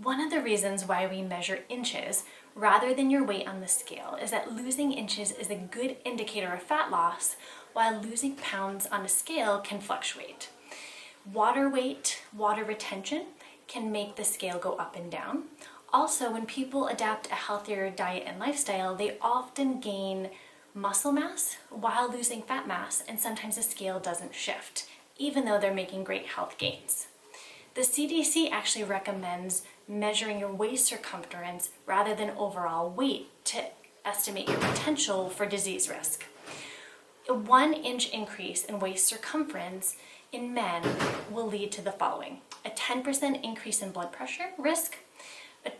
One of the reasons why we measure inches rather than your weight on the scale is that losing inches is a good indicator of fat loss, while losing pounds on a scale can fluctuate. Water weight, water retention can make the scale go up and down. Also, when people adapt a healthier diet and lifestyle, they often gain muscle mass while losing fat mass, and sometimes the scale doesn't shift, even though they're making great health gains. The CDC actually recommends measuring your waist circumference rather than overall weight to estimate your potential for disease risk. A 1-inch increase in waist circumference in men will lead to the following: a 10% increase in blood pressure risk, an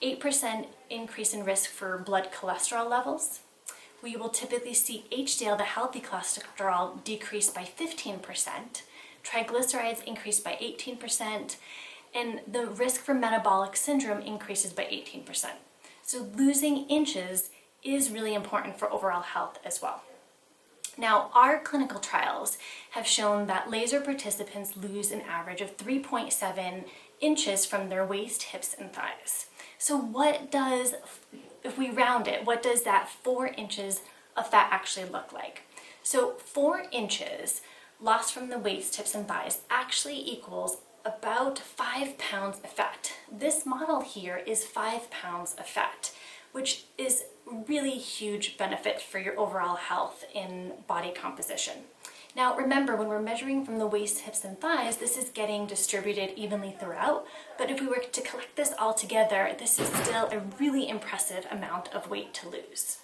8% increase in risk for blood cholesterol levels. We will typically see HDL, the healthy cholesterol, decrease by 15%, triglycerides increase by 18%, and the risk for metabolic syndrome increases by 18%. So losing inches is really important for overall health as well. Now, our clinical trials have shown that laser participants lose an average of 3.7 inches from their waist, hips, and thighs. So if we round it, what does that 4 inches of fat actually look like? So 4 inches lost from the waist, hips, and thighs actually equals about 5 pounds of fat. This model here is 5 pounds of fat, which is really huge benefit for your overall health in body composition. Now remember, when we're measuring from the waist, hips, and thighs, this is getting distributed evenly throughout, but if we were to collect this all together, this is still a really impressive amount of weight to lose.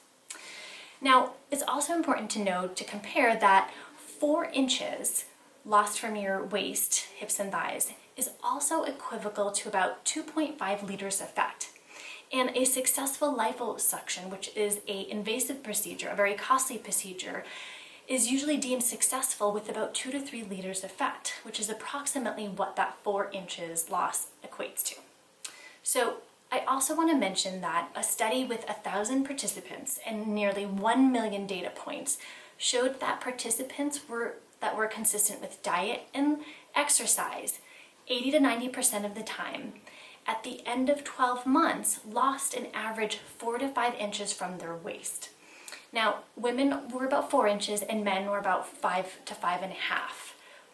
Now, it's also important to note, to compare, that 4 inches lost from your waist, hips, and thighs is also equivalent to about 2.5 liters of fat. And a successful liposuction, which is an invasive procedure, a very costly procedure, is usually deemed successful with about 2 to 3 liters of fat, which is approximately what that 4 inches loss equates to. So I also want to mention that a study with 1,000 participants and nearly 1 million data points showed that participants that were consistent with diet and exercise 80 to 90% of the time, at the end of 12 months, lost an average 4 to 5 inches from their waist. Now, women were about 4 inches and men were about 5 to 5.5.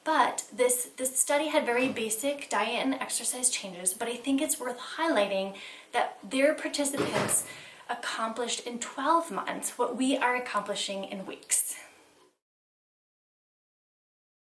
But this study had very basic diet and exercise changes, but I think it's worth highlighting that their participants accomplished in 12 months what we are accomplishing in weeks.